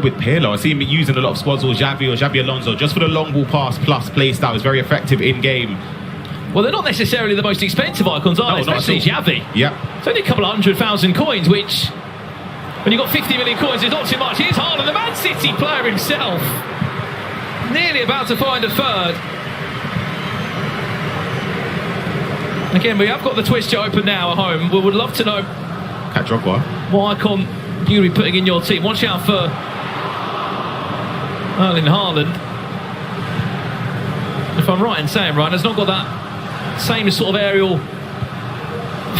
with Pirlo. I see him using a lot of squads, or Xavi Alonso, just for the long ball pass plus play style. Is very effective in game. Well, they're not necessarily the most expensive icons, are they? Especially Xavi. Yeah. It's only a couple of 100,000 coins, which, when you've got 50 million coins, is not too much. Here's Haaland, the Man City player himself, nearly about to find a third. Again, we have got the Twister open now at home. We would love to know Cat Drogba. what icon you'll be putting in your team. Watch out for Erling Haaland. If I'm right in saying, Ryan, has not got that same sort of aerial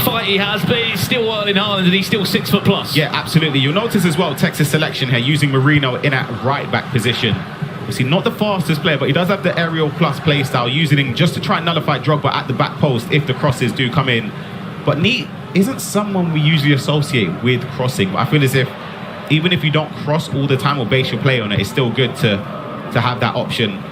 fight he has, but he's still Erling Haaland and he's still 6 foot plus. Yeah, absolutely. You'll notice as well Texas selection here, using Marino in at right back position. Obviously not the fastest player, but he does have the aerial plus play style, using him just to try and nullify Drogba at the back post if the crosses do come in. But Neat isn't someone we usually associate with crossing. But I feel as if even if you don't cross all the time or base your play on it, it's still good to have that option.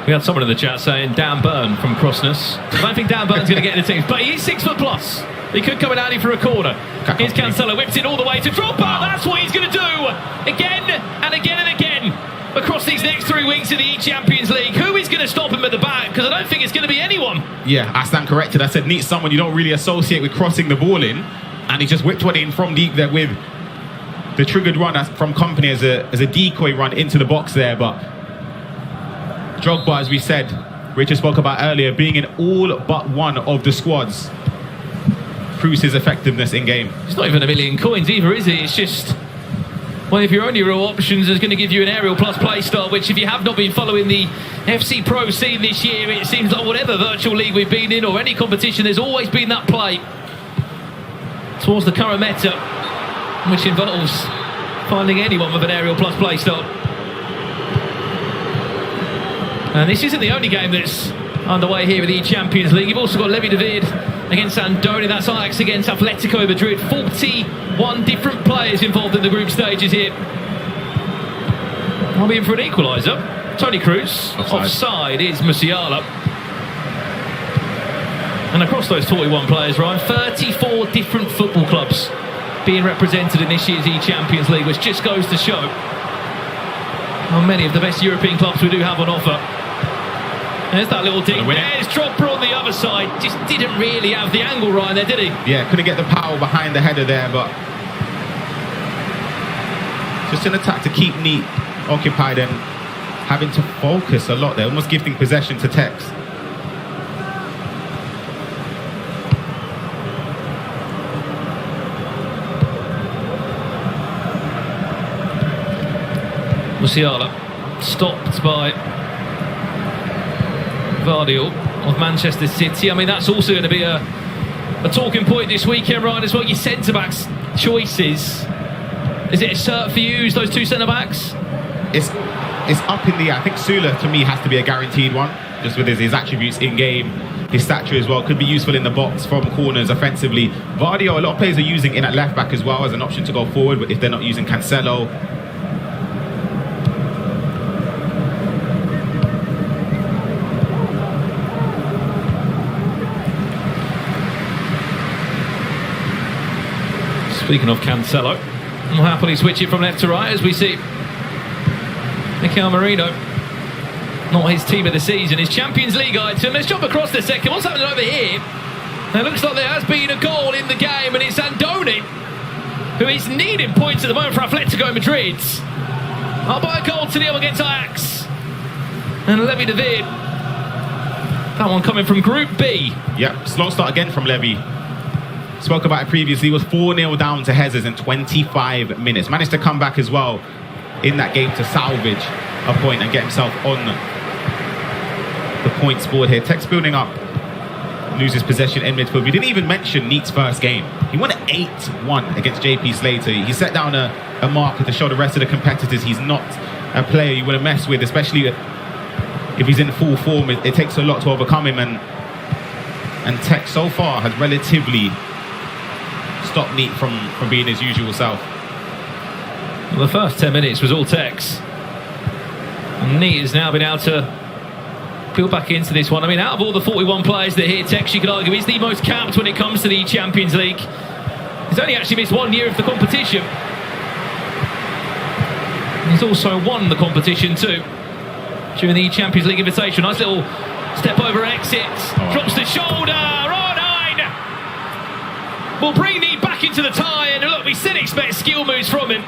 We had someone in the chat saying Dan Burn from Crossness. I don't think Dan Burn's going to get in the team, but he's 6 foot plus. He could come in handy for a corner. Here's Cancelo, whips it all the way to Drogba. That's what he's going to do again and again and again across these next 3 weeks of the Champions League. Who is going to stop him at the back? Because I don't think it's going to be anyone. Yeah, I stand corrected. I said Neat's someone you don't really associate with crossing the ball in, and he just whipped one in from deep there with the triggered run from Company as a decoy run into the box there. But Drogba, as we said, Richard spoke about earlier, being in all but one of the squads, proves his effectiveness in game. It's not even a million coins either, is it? It's just one of your only real options is going to give you an aerial plus play style, which if you have not been following the FC Pro scene this year, it seems like whatever virtual league we've been in or any competition, there's always been that play towards the current meta, which involves finding anyone with an aerial plus play style. And this isn't the only game that's underway here in the Champions League. You've also got Levi David against Andoni. That's Ajax against Atletico Madrid. 41 different players involved in the group stages here. I'll be in for an equaliser. Toni Kroos. Offside is Musiala. And across those 41 players, Ryan, 34 different football clubs being represented in this year's Champions League, which just goes to show how many of the best European clubs we do have on offer. There's that little ding. There's Drogba on the other side. Just didn't really have the angle right there, did he? Yeah, couldn't get the power behind the header there, but just an attack to keep Neat occupied and having to focus a lot there, almost gifting possession to Tex. Musiala stopped by Vardiol of Manchester City. I mean, that's also going to be a talking point this weekend, Ryan, as well. Your centre-backs choices. Is it a cert for you, those two centre-backs? It's up in the air. I think Sula, to me, has to be a guaranteed one, just with his attributes in-game. His stature as well could be useful in the box from corners offensively. Vardiol, a lot of players are using in at left-back as well as an option to go forward, but if they're not using Cancelo. Speaking of Cancelo, we'll happily switch it from left to right as we see Mikel Merino, not his team of the season, his Champions League item. Let's jump across the second. What's happening over here? It looks like there has been a goal in the game, and it's Andoni, who is needing points at the moment for Atletico Madrid. Up by a goal to 0 against Ajax. And Levi David. That one coming from Group B. Yep, slow start again from Levi. Spoke about it previously, he was 4-0 down to Hezes in 25 minutes. Managed to come back as well in that game to salvage a point and get himself on the points board here. Tex building up, loses possession in midfield. We didn't even mention Neat's first game. He won 8-1 against JP Slater. He set down a marker to show the rest of the competitors he's not a player you want to mess with, especially if he's in full form. It takes a lot to overcome him, and Tex so far has relatively stopped Neat from being his usual self. Well, the first 10 minutes was all Tex. And Neat has now been able to build back into this one. I mean, out of all the 41 players that are here, Tex, you could argue, is the most capped when it comes to the Champions League. He's only actually missed 1 year of the competition. He's also won the competition too during the Champions League invitation. Nice little step over exit, drops the shoulder. R9 will bring the back into the tie, and look, we still expect skill moves from him.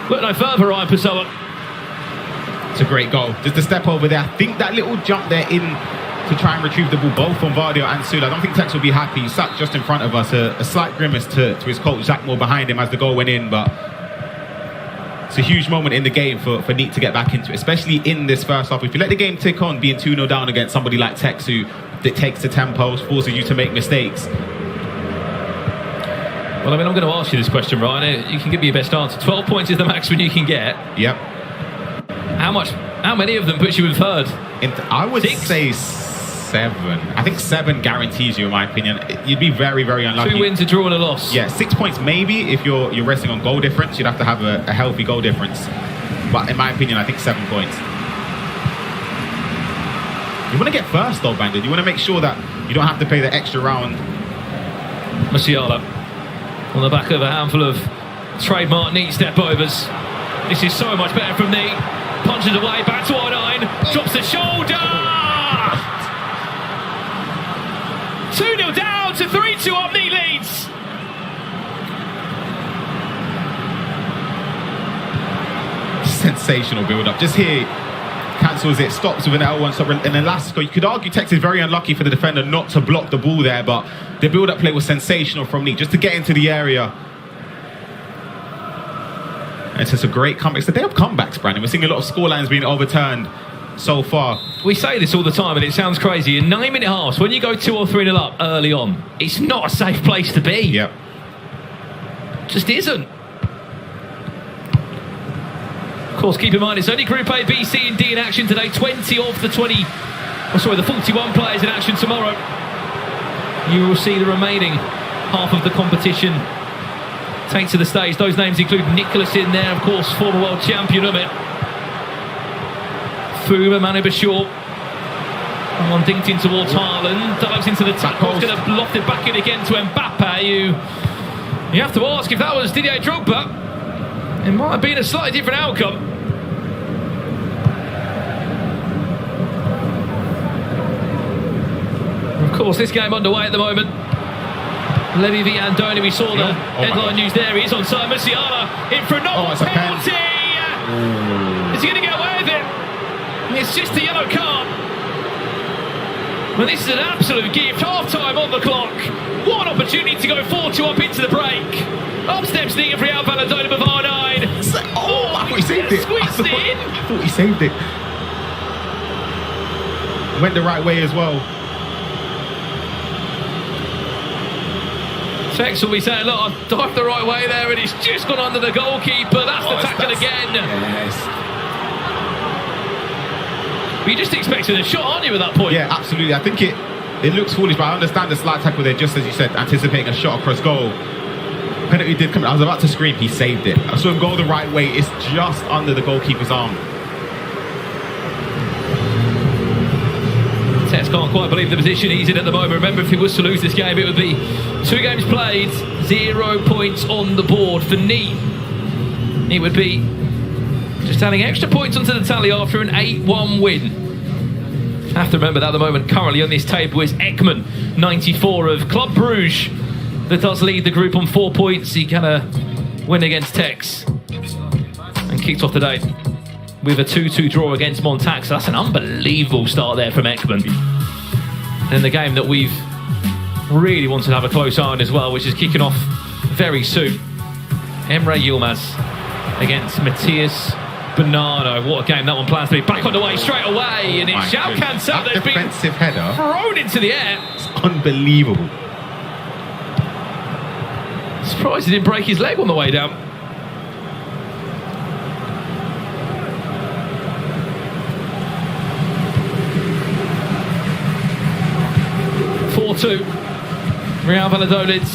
Look no further, Ryan Pessoa. It's a great goal. Just the step over there. I think that little jump there in to try and retrieve the ball, both from Vardio and Sula. I don't think Tex will be happy. He sat just in front of us, a slight grimace to his coach, Zach Moore, behind him as the goal went in, but it's a huge moment in the game for Neat to get back into it, especially in this first half. If you let the game tick on, being 2-0 down against somebody like Tex, who dictates the tempo, forces you to make mistakes. Well, I mean, I'm going to ask you this question, Ryan. You can give me your best answer. 12 points is the maximum you can get. Yep. How many of them puts you in third? I would 6? say 7. I think 7 guarantees you, in my opinion. You'd be very, very unlucky. 2 wins, a draw and a loss. Yeah, 6 points maybe if you're resting on goal difference. You'd have to have a healthy goal difference. But in my opinion, I think 7 points. You want to get first though, Bandit. You want to make sure that you don't have to play the extra round. Musiala on the back of a handful of trademark Neat step-overs. This is so much better from Neat. Punches away, back to R9, drops the shoulder! 2-0 down to 3-2 up, Neat leads! Sensational build-up. Just here, cancels it, stops with an L1 stop, and then Lasco. You could argue Tex is very unlucky for the defender not to block the ball there, but the build-up play was sensational from Neat, just to get into the area. It's just a great comeback. It's the day of comebacks, Brandon. We're seeing a lot of scorelines being overturned so far. We say this all the time and it sounds crazy. In 9-minute halves, when you go 2 or 3-0 up early on, it's not a safe place to be. Yep. Just isn't. Of course, keep in mind, it's only Group A, B, C and D in action today. 20 of the 41 players in action tomorrow. You will see the remaining half of the competition take to the stage. Those names include Nicholas in there, of course, former world champion of it. Fuma, Manu Bashir. One dinked in towards Haaland, dives into the tackle, going to loft it back in again to Mbappe. You have to ask, if that was Didier Drogba, it might have been a slightly different outcome. Of course, this game underway at the moment. Levy v Andoni, we saw the headline news there. He is on side. Musiala in for a penalty. Is he going to get away with it? It's just a yellow card. Well, this is an absolute gift. Half time on the clock. What an opportunity to go 4-2 up into the break. Up steps the Real Valladolid with R9. I thought he saved it. Squeezed it in. I thought he saved it. Went the right way as well. Tex will be saying, look, I've dived the right way there and it's just gone under the goalkeeper. That's the tackle again. Yes. But you're just expecting a shot, aren't you, at that point? Yeah, absolutely. I think it looks foolish, but I understand the slight tackle there, just as you said, anticipating a shot across goal. Penalty did come. I was about to scream, he saved it. I saw him go the right way. It's just under the goalkeeper's arm. Tex can't quite believe the position he's in at the moment. Remember, if he was to lose this game, it would be 2 games played, 0 points on the board for Neat. It would be just adding extra points onto the tally after an 8-1 win. I have to remember that at the moment, currently on this table is Ekman, 94 of Club Bruges, that does lead the group on 4 points. He kind of win against Tex and kicked off the day with a 2-2 draw against Montax. So that's an unbelievable start there from Ekman. And the game that we've really wanted to have a close eye on as well, which is kicking off very soon. Emre Yilmaz against Matthias Bernardo. What a game that one plans to be. Back on the way straight away, and it's João Cancelo that's been defensive header thrown into the air. It's unbelievable. Surprised he didn't break his leg on the way down. Real Valladolid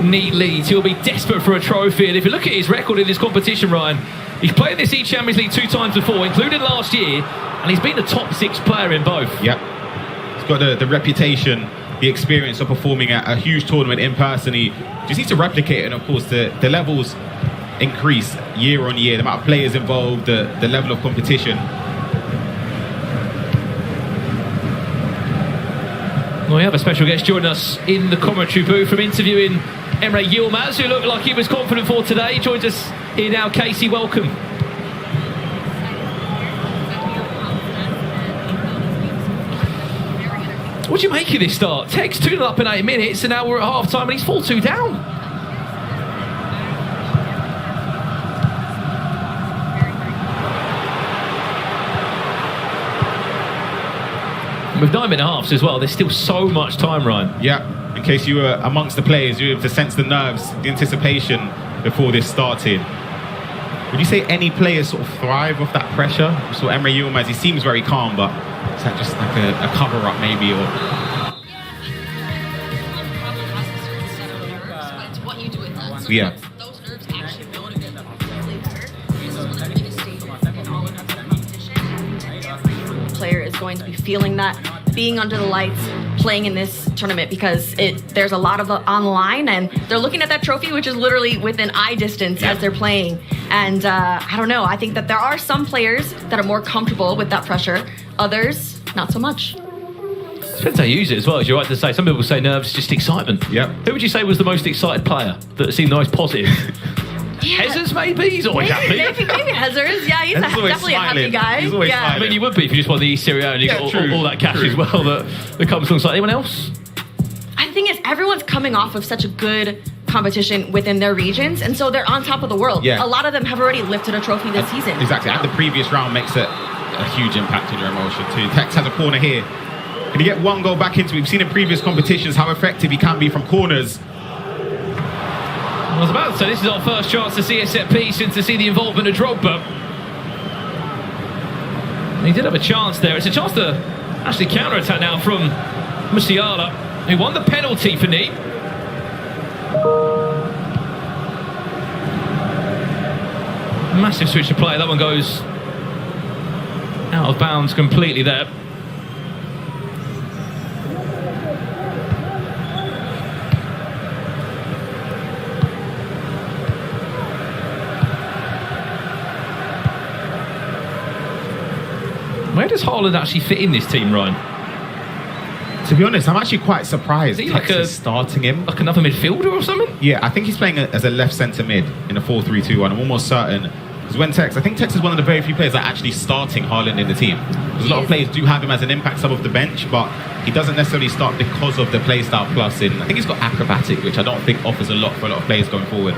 neat leads. He'll be desperate for a trophy. And if you look at his record in this competition, Ryan, he's played this East Champions League 2 times before, including last year, and he's been a top 6 player in both. Yep. He's got the reputation, the experience of performing at a huge tournament in person. He just needs to replicate it, and of course the levels increase year on year, the amount of players involved, the level of competition. Well, we have a special guest joining us in the commentary booth from interviewing Emre Yilmaz, who looked like he was confident for today. Joins us here now. Casey, welcome. What do you make of this start? Tech's 2-0 up in 8 minutes, and now we're at half-time and he's 4-2 down. With 9 minute halves as well, there's still so much time, Ryan. Yeah, in case you were amongst the players, you were able to sense the nerves, the anticipation before this started. Would you say any players sort of thrive off that pressure? So Emre Yilmaz, he seems very calm, but is that just like a cover-up maybe? Or It's what you do with that. yeah. Those nerves actually motivate them. This is one of the biggest stages in all of competition. Player is going to be feeling that, being under the lights, playing in this tournament, because there's a lot of on the line, and they're looking at that trophy, which is literally within eye distance as they're playing. And I don't know, I think that there are some players that are more comfortable with that pressure, others not so much. Depends how you use it as well, as you're right to say. Some people say nerves, just excitement. Yep. Who would you say was the most excited player that seemed the most positive? Hezers, maybe? He's always happy. Maybe Hezers. Yeah, he's Hezers always definitely a happy smiling. guy. He's always yeah. I mean, you would be if you just won the East Serie A and you got all that cash as well that comes alongside. Anyone else? I think it's everyone's coming off of such a good competition within their regions, and so they're on top of the world. Yeah. A lot of them have already lifted a trophy this season. Exactly, and the previous round makes a huge impact on your emotion too. Tex has a corner here. Can he get one goal back into it? We've seen in previous competitions how effective he can be from corners. I was about to say, this is our first chance to see a set piece and to see the involvement of Drogba. And he did have a chance there. It's a chance to actually counter-attack now from Musiala, who won the penalty for Nice. Massive switch of play. That one goes out of bounds completely there. Where does Haaland actually fit in this team, Ryan? To be honest, I'm actually quite surprised Is he Tex like is starting him. Like another midfielder or something? Yeah, I think he's playing as a left centre mid in a 4-3-2-1. I'm almost certain. Because I think Tex is one of the very few players that are actually starting Haaland in the team. Because a lot of players do have him as an impact sub off the bench, but he doesn't necessarily start because of the play style plus in. I think he's got acrobatic, which I don't think offers a lot for a lot of players going forward.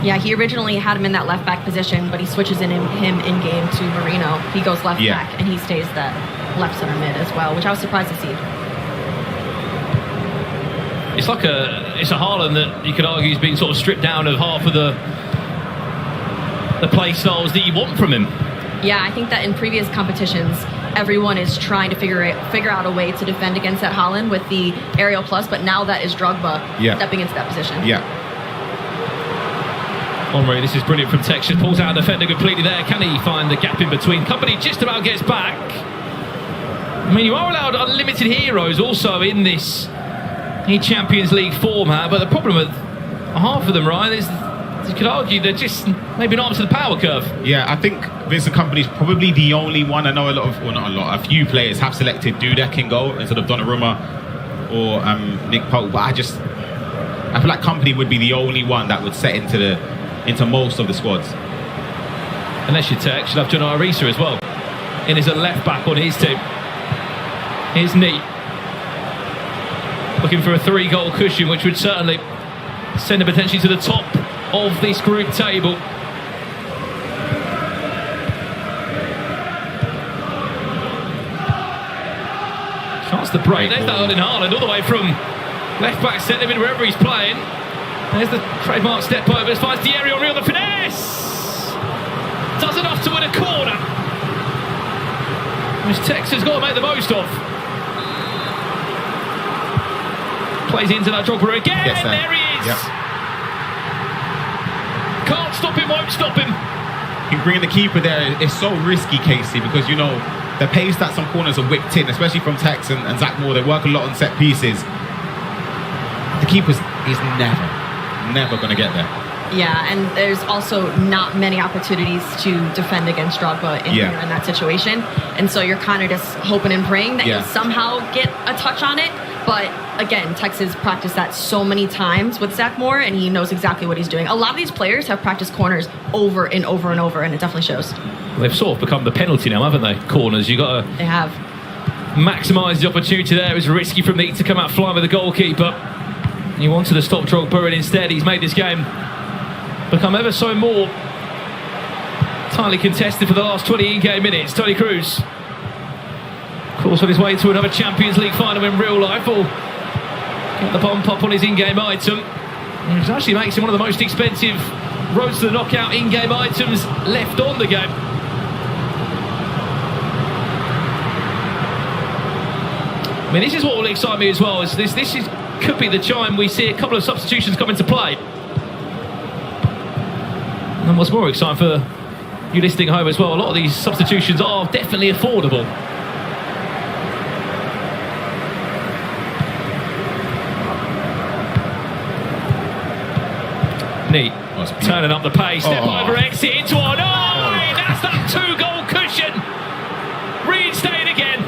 Yeah, he originally had him in that left back position, but he switches him in game to Marino. He goes left back, and he stays that left center mid as well, which I was surprised to see. It's a Haaland that you could argue has been sort of stripped down of half of the play styles that you want from him. Yeah, I think that in previous competitions, everyone is trying to figure out a way to defend against that Haaland with the aerial plus, but now that is Drogba stepping into that position. Yeah. Henry, this is brilliant from Tex. Just pulls out a defender completely there. Can he find the gap in between? Company just about gets back. I mean, you are allowed unlimited heroes also in this Champions League format, but the problem with half of them, Ryan, is you could argue they're just maybe not up to the power curve. Yeah, I think Vincent Kompany's probably the only one. I know a few players have selected Dudek in goal instead of Donnarumma or Nick Pope, but I feel like Kompany would be the only one that would set into most of the squads. Unless you Tex, should have John Arisa as well in as a left back on his team. Here's Neat looking for a 3-goal cushion, which would certainly send him potentially to the top of this group table. Chance to break. There's that Erling Haaland all the way from left back, centre mid, wherever he's playing. There's the trademark step over as far as Thierry Henry on the finesse. Does enough to win a corner, which Tex has got to make the most of. Plays into that Drogba again. There he is. Yep. Can't stop him, won't stop him. You bringing the keeper there is so risky, Casey, because you know the pace that some corners are whipped in, especially from Tex and Zach Moore. They work a lot on set pieces. The keeper's never going to get there. Yeah, and there's also not many opportunities to defend against Drogba in that situation. And so you're kind of just hoping and praying that you'll somehow get a touch on it. But again, Tex has practiced that so many times with Zach Moore, and he knows exactly what he's doing. A lot of these players have practiced corners over and over and over, and it definitely shows. Well, they've sort of become the penalty now, haven't they? Corners. You've got to maximise the opportunity there. It was risky from Neat to come out flying with the goalkeeper. He wanted to stop Drogba, and instead he's made this game become ever so more tightly contested for the last 20 in-game minutes. Toni Kroos, of course, on his way to another Champions League final in real life, will get the bump up on his in-game item, which actually makes him one of the most expensive roads to the knockout in-game items left on the game. I mean, this is what will excite me as well. Is could be the time we see a couple of substitutions come into play. And what's more exciting for you listening home as well, a lot of these substitutions are definitely affordable. Neat. Turning up the pace, step over exit into one. That's that 2-goal cushion. Reinstated again.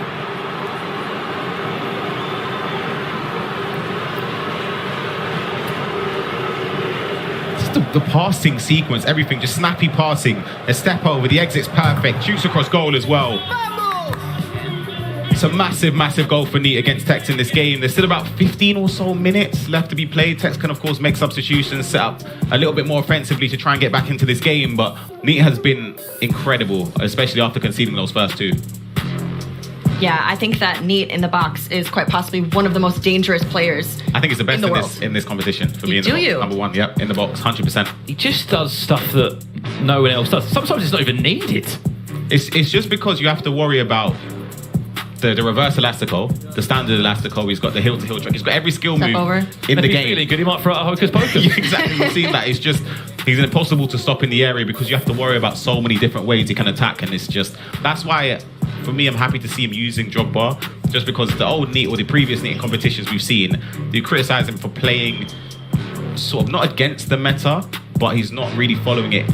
The passing sequence, everything, just snappy passing, a step over, the exit's perfect, shoots across goal as well. It's a massive goal for Neat against Tex in this game. There's still about 15 or so minutes left to be played. Tex can of course make substitutions, set up a little bit more offensively to try and get back into this game, but Neat has been incredible, especially after conceding those first two. Yeah, I think that Neat in the box is quite possibly one of the most dangerous players. I think it's the best in in this competition for me. Number one, yep, in the box, 100%. He just does stuff that no one else does. Sometimes it's not even needed. It's just because you have to worry about the reverse elastico, the standard elastico. He's got the heel to heel track. He's got every skill move in the game. Feeling good, he might throw out a hocus pocus. Yeah, exactly. We've seen that. It's just he's impossible to stop in the area because you have to worry about so many different ways he can attack, and it's just that's why. For me, I'm happy to see him using Drogba, just because the old Neat or the previous Neat competitions we've seen, you criticise him for playing sort of not against the meta, but he's not really following it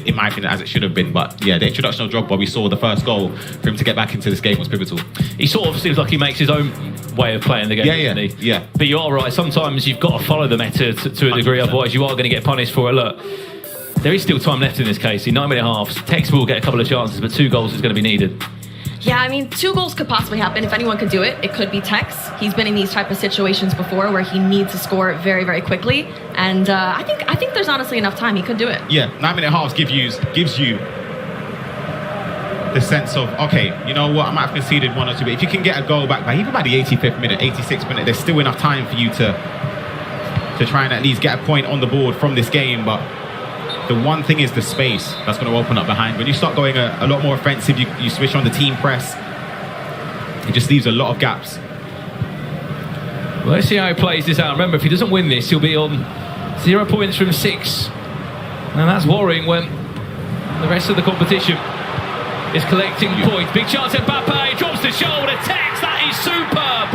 in my opinion, as it should have been. But yeah, the introduction of Drogba, we saw the first goal for him to get back into this game was pivotal. He sort of seems like he makes his own way of playing the game, doesn't he? Yeah. But you are right, sometimes you've got to follow the meta to a degree, 100%. Otherwise you are going to get punished for it. Look, there is still time left in this case. In 9 minute halves, Tex will get a couple of chances, but 2 goals is going to be needed. Yeah, I mean, 2 goals could possibly happen. If anyone could do it, it could be Tex. He's been in these type of situations before where he needs to score very, very quickly. And I think there's honestly enough time. He could do it. Yeah, 9 minute halves gives you the sense of, okay, you know what, I might have conceded 1 or 2, but if you can get a goal back even by the 85th minute, 86th minute, there's still enough time for you to try and at least get a point on the board from this game. But the one thing is the space that's going to open up behind. When you start going a lot more offensive, you switch on the team press. It just leaves a lot of gaps. Well, let's see how he plays this out. Remember, if he doesn't win this, he'll be on 0 points from 6. And that's worrying when the rest of the competition is collecting points. Big chance, Mbappe drops the shoulder. Tex, that is superb.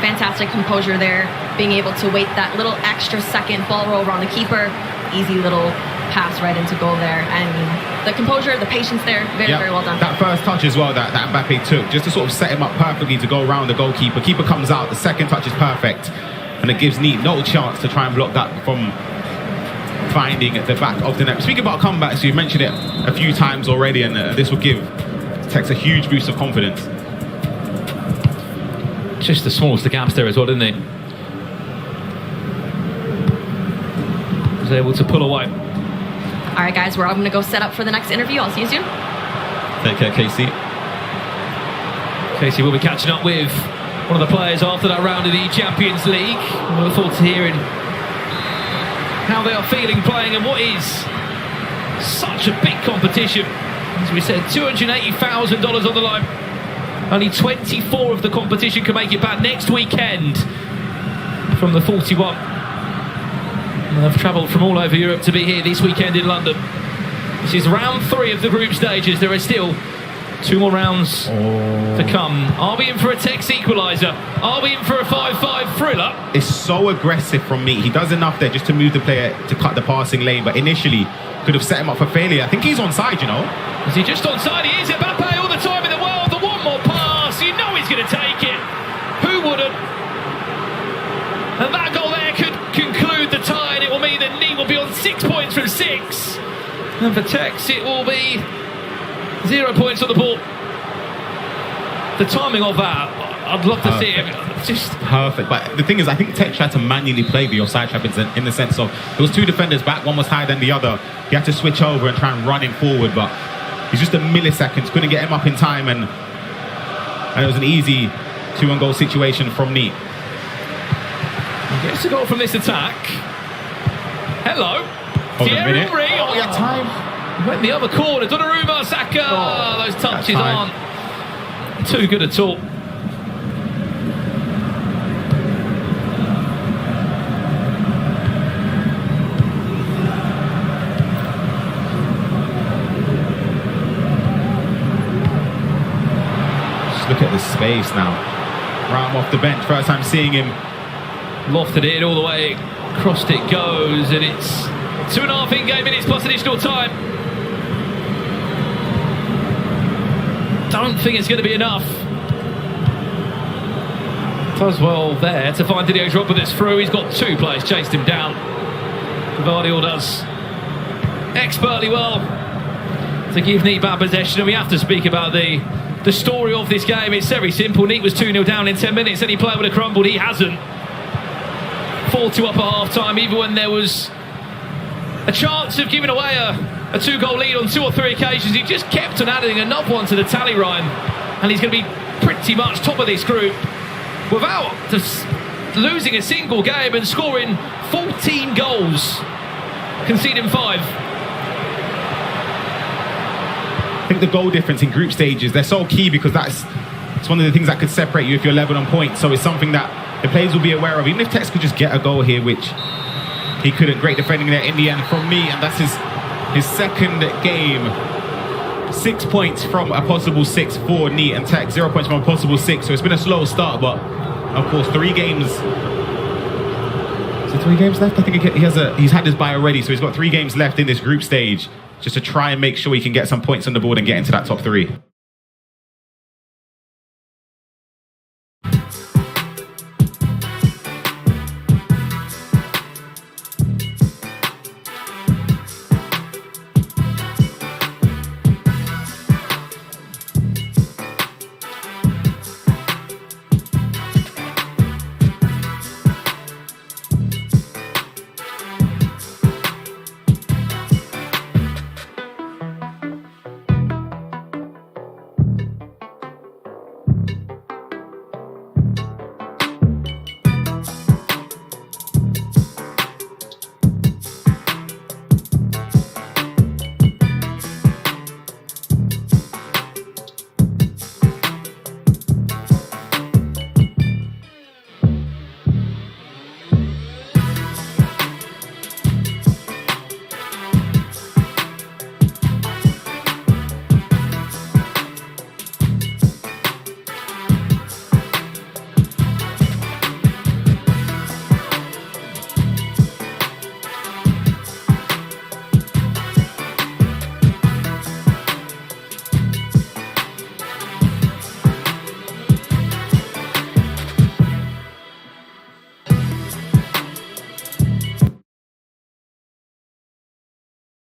Fantastic composure there, being able to wait that little extra second, ball roll around the keeper, easy little pass right into goal there. And the composure, the patience there, very well done. That first touch as well that Mbappe took, just to sort of set him up perfectly to go around the goalkeeper. Keeper comes out, the second touch is perfect, and it gives Neat no chance to try and block that from finding the back of the net. Speaking about comebacks, you've mentioned it a few times already, and this will give Tex a huge boost of confidence. Just the smallest of gaps there as well, didn't he? Was able to pull away. All right, guys, we're all going to go set up for the next interview. I'll see you soon. Take care, Casey. Casey will be catching up with one of the players after that round of the Champions League. We look forward to hearing how they are feeling playing and what is such a big competition. As we said, $280,000 on the line. Only 24 of the competition can make it back next weekend. from the 41. They've travelled from all over Europe to be here this weekend in London. This is round 3 of the group stages. There are still 2 more rounds to come. Are we in for a Tex equaliser? Are we in for a 5-5 thriller? It's so aggressive from me. He does enough there just to move the player to cut the passing lane, but initially could have set him up for failure. I think he's onside, you know. Is he just onside? He is. Mbappe all the time in the world. The one more pass. You know he's going to take it. Who wouldn't? And that goal there could conclude the tie, and it will mean that Nice will be on 6 points from 6. And for Tex, it will be 0 points on the ball. The timing of that, I'd love to see it. Just perfect. But the thing is, I think Tex tried to manually play the offside trap in the sense of there was 2 defenders back, one was higher than the other. He had to switch over and try and run him forward, but he's just a milliseconds, couldn't get him up in time, and it was an easy 2-on-goal situation from Nice. Gets a goal from this attack. Hello. Hold on a minute. Henry. Oh, yeah, time. Went the other corner. Donnarumma, Saka. Those touches aren't too good at all. Just look at the space now. Right off the bench. First time seeing him. Lofted it all the way, crossed it goes, and it's 2.5 in-game minutes plus additional time. Don't think it's going to be enough. Does well there to find Didier Drogba that's through. He's got 2 players chased him down. Gvardiol does expertly well to give Nice back possession, and we have to speak about the story of this game. It's very simple. Nice was 2-0 down in 10 minutes. Any player would have crumbled. He hasn't. 4-2 up at half-time, even when there was a chance of giving away a 2-goal lead on 2 or 3 occasions. He just kept on adding another one to the tally, Ryan, and he's going to be pretty much top of this group without losing a single game and scoring 14 goals, conceding 5. I think the goal difference in group stages, they're so key because it's one of the things that could separate you if you're level on points. So it's something that the players will be aware of. Even if Tex could just get a goal here, which he couldn't. Great defending there in the end from me, and that's his second game. 6 points from a possible 6 for Nice, and Tex 0 points from a possible 6. So it's been a slow start, but of course 3 games. Is there 3 games left? I think he's had his bye already, so he's got 3 games left in this group stage just to try and make sure he can get some points on the board and get into that top 3.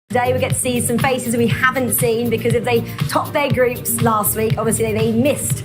Today we get to see some faces we haven't seen because if they topped their groups last week, obviously they missed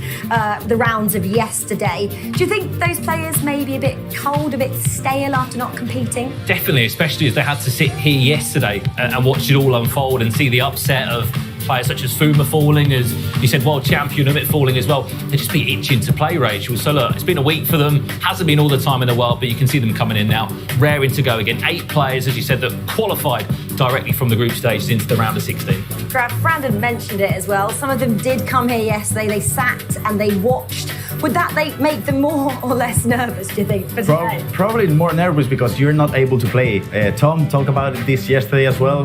the rounds of yesterday. Do you think those players may be a bit cold, a bit stale after not competing? Definitely, especially as they had to sit here yesterday and watch it all unfold and see the upset of players such as Fuma falling, as you said, world champion, a bit falling as well. They'd just be itching to play, Rachel. So look, it's been a week for them. Hasn't been all the time in the world, but you can see them coming in now, raring to go again. 8 players, as you said, that qualified directly from the group stages into the round of 16. Graf, Brandon mentioned it as well. Some of them did come here yesterday. They sat and they watched. Would that make them more or less nervous, do you think, for today? Probably more nervous because you're not able to play. Tom talked about this yesterday as well.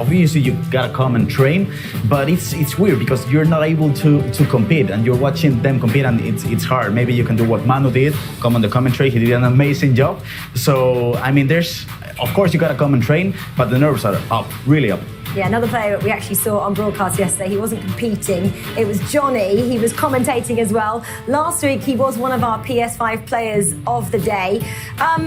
Obviously, you gotta come and train, but it's weird because you're not able to compete, and you're watching them compete, and it's hard. Maybe you can do what Manu did, come on the commentary. He did an amazing job. So I mean, of course you gotta come and train, but the nerves are up, really up. Yeah, another player that we actually saw on broadcast yesterday, he wasn't competing. It was Johnny. He was commentating as well. Last week, he was one of our PS5 players of the day.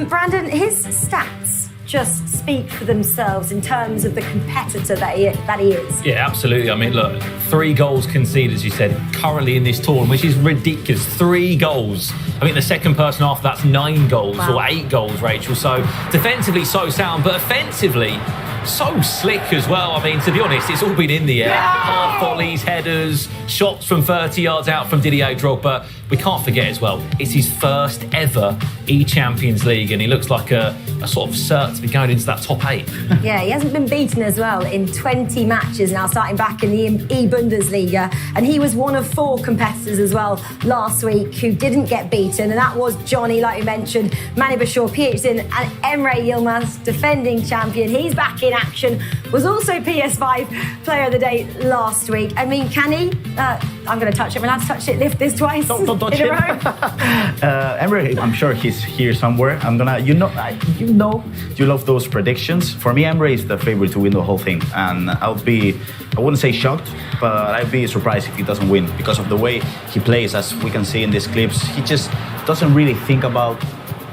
Brandon, his stats just speak for themselves in terms of the competitor that he is. Yeah, absolutely. I mean, look, 3 goals conceded, as you said, currently in this tournament, which is ridiculous. 3 goals. I think the second person after that's 9 goals or 8 goals, Rachel. So defensively so sound, but offensively so slick as well. I mean, to be honest, it's all been in the air. Hard volleys, headers, shots from 30 yards out from Didier Drogba. We can't forget as well, it's his first ever E-Champions League, and he looks like a sort of cert to be going into that top 8. Yeah, he hasn't been beaten as well in 20 matches now, starting back in the E-Bundesliga. And he was one of 4 competitors as well last week who didn't get beaten, and that was Johnny, like we mentioned, Mani Bashir, Peterson, and Emre Yilmaz, defending champion. He's back in action, was also PS5 Player of the Day last week. I mean, can he? I'm going to touch it. I'm allowed to touch it, lift this twice Don't touch in a it. row. Emre, I'm sure he's here somewhere. You love those predictions. For me, Emre is the favorite to win the whole thing, and I wouldn't say shocked, but I'd be surprised if he doesn't win because of the way he plays. As we can see in these clips, he just doesn't really think about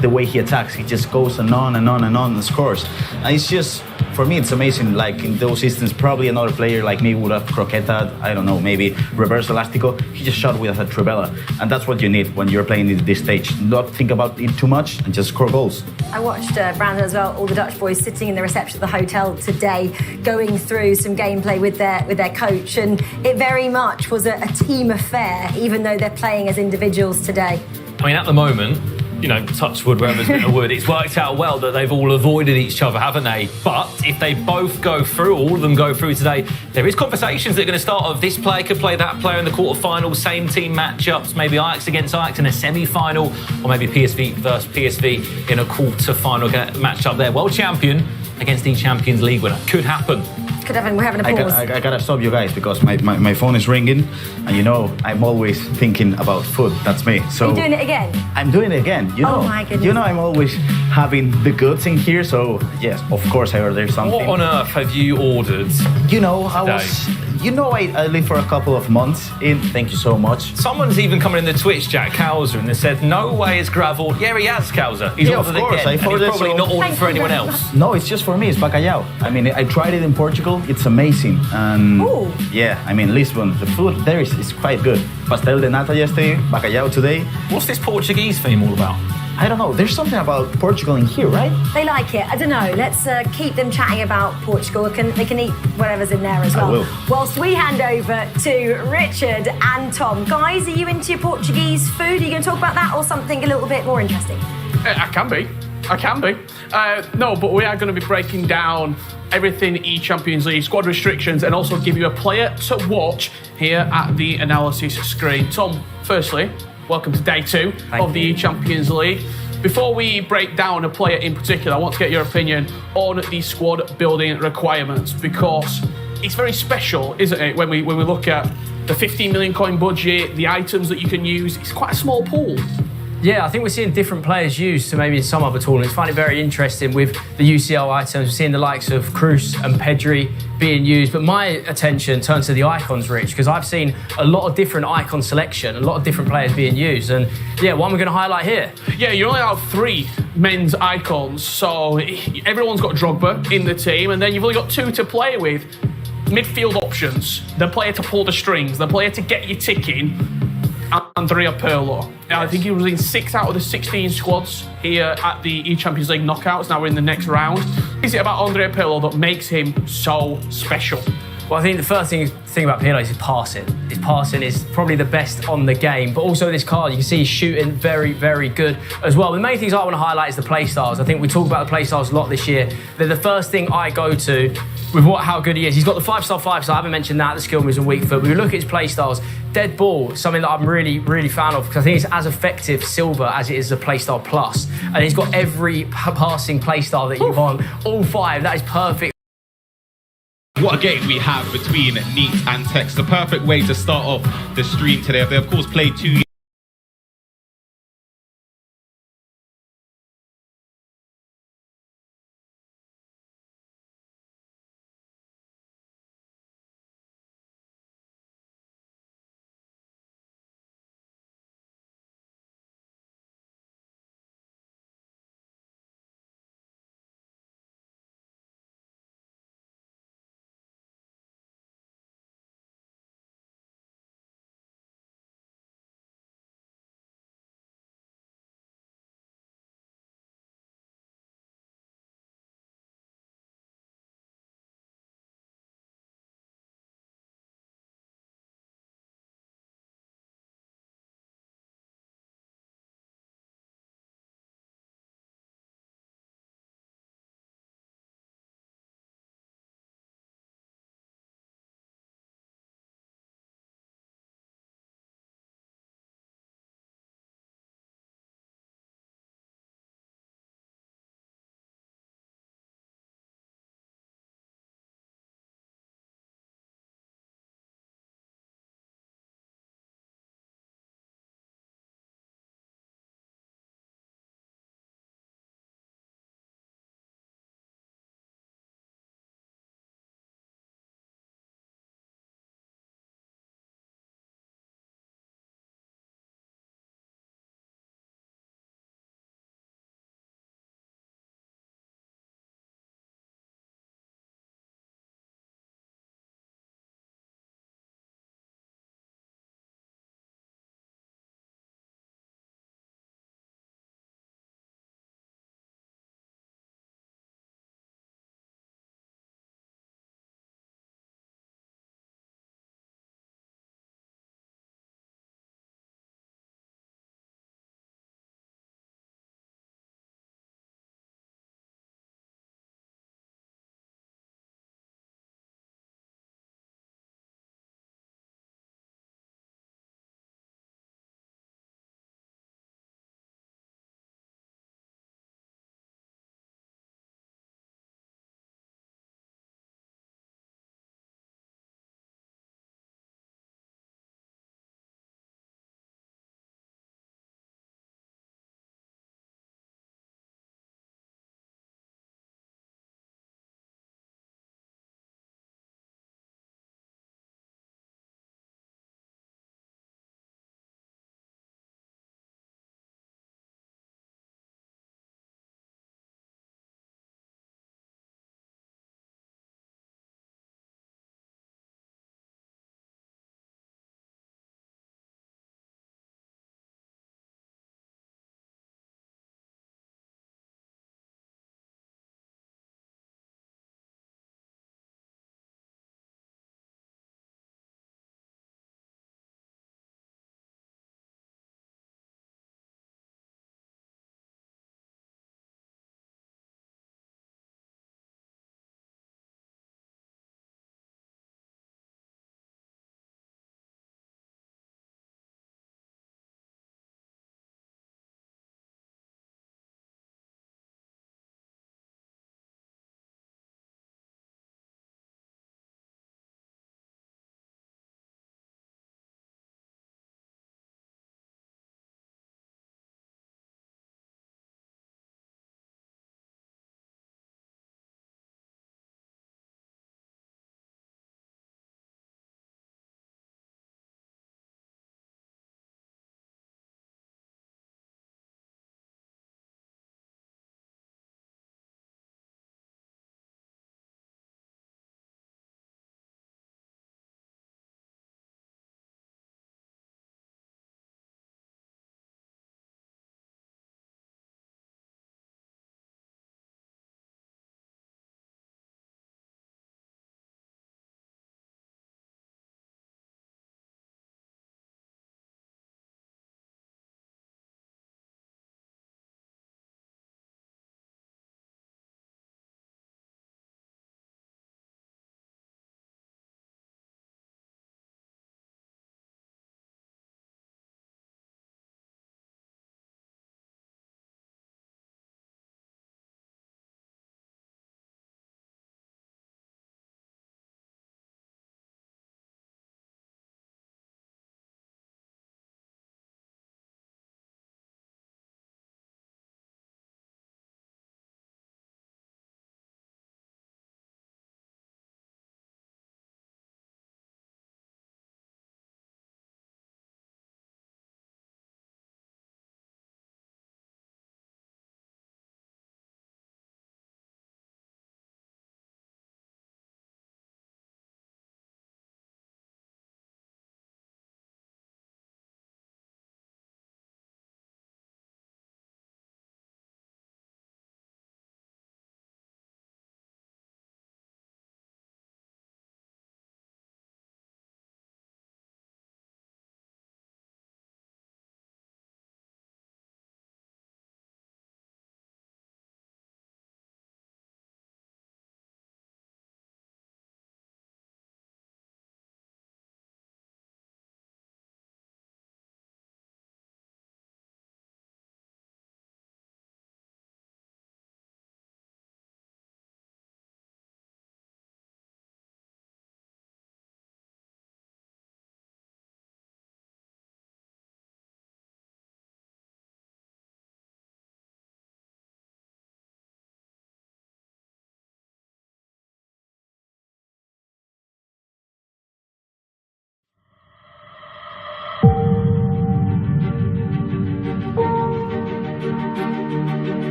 the way he attacks. He just goes and on and on and on and scores. And it's just, for me, it's amazing. Like in those instances, probably another player like me would have croqueted, I don't know, maybe reverse elastico. He just shot with a trivela. And that's what you need when you're playing in this stage. Not think about it too much and just score goals. I watched Brandon as well, all the Dutch boys sitting in the reception of the hotel today, going through some gameplay with their coach, and it very much was a team affair, even though they're playing as individuals today. I mean, at the moment, touch wood wherever's been a wood, it's worked out well that they've all avoided each other, haven't they? But if they both go through, all of them go through today, there is conversations that are going to start of this player could play that player in the quarterfinal, same team matchups, maybe Ajax against Ajax in a semi-final, or maybe PSV versus PSV in a quarter-final matchup there. World champion against the Champions League winner. Could happen. We're having a pause. I gotta stop you guys because my phone is ringing, and I'm always thinking about food. That's me. So Are you doing it again? I'm doing it again. Oh my goodness. I'm always having the goods in here. So yes, of course I ordered something. What on earth have you ordered? I lived for a couple of months in. Thank you so much. Someone's even coming in the Twitch, Jack Cowser, and they said, "No way is gravel." Yeah, he has, Cowser. He's Yeah, of ordered course, again. I And he's ordered probably so- not ordered Thank for you anyone very else. No, it's just for me. It's bacalhau. I mean, I tried it in Portugal. It's amazing. And Ooh. yeah, I mean, Lisbon, the food there is quite good. Pastel de nata yesterday, bacalhau today. What's this Portuguese theme all about? I don't know. There's something about Portugal in here, right? They like it. I don't know. Let's keep them chatting about Portugal. They can eat whatever's in there as I well. will. Whilst we hand over to Richard and Tom. Guys, are you into Portuguese food? Are you going to talk about that or something a little bit more interesting? I can be. No, but we are going to be breaking down everything E-Champions League, squad restrictions, and also give you a player to watch here at the analysis screen. Tom, firstly, welcome to day 2 of the E-Champions League. Before we break down a player in particular, I want to get your opinion on the squad building requirements, because it's very special, isn't it, when we look at the 15 million coin budget, the items that you can use. It's quite a small pool. Yeah, I think we're seeing different players used to maybe in some other tournaments. I find it very interesting with the UCL items. We're seeing the likes of Cruz and Pedri being used, but my attention turns to the icons, Rich, because I've seen a lot of different icon selection, a lot of different players being used, and yeah, one we're going to highlight here. Yeah, you only have 3 men's icons, so everyone's got Drogba in the team, and then you've only got 2 to play with. Midfield options, the player to pull the strings, the player to get you ticking, Andrea Pirlo. I think he was in 6 out of the 16 squads here at the E-Champions League knockouts. Now we're in the next round. What is it about Andrea Pirlo that makes him so special? Well, I think the first thing about Pirlo is his passing. His passing is probably the best on the game, but also this card, you can see he's shooting very, very good as well. The main things I want to highlight is the play styles. I think we talk about the play styles a lot this year. They're the first thing I go to with how good he is. He's got the 5-star, 5-star. I haven't mentioned that, the skill moves and weak foot. But we look at his play styles. Dead ball, something that I'm really, really fan of because I think it's as effective silver as it is a play style plus. And he's got every passing play style that you want. All 5. That is perfect. What a game we have between Neat and Tex. The perfect way to start off the stream today. They, of course, played 2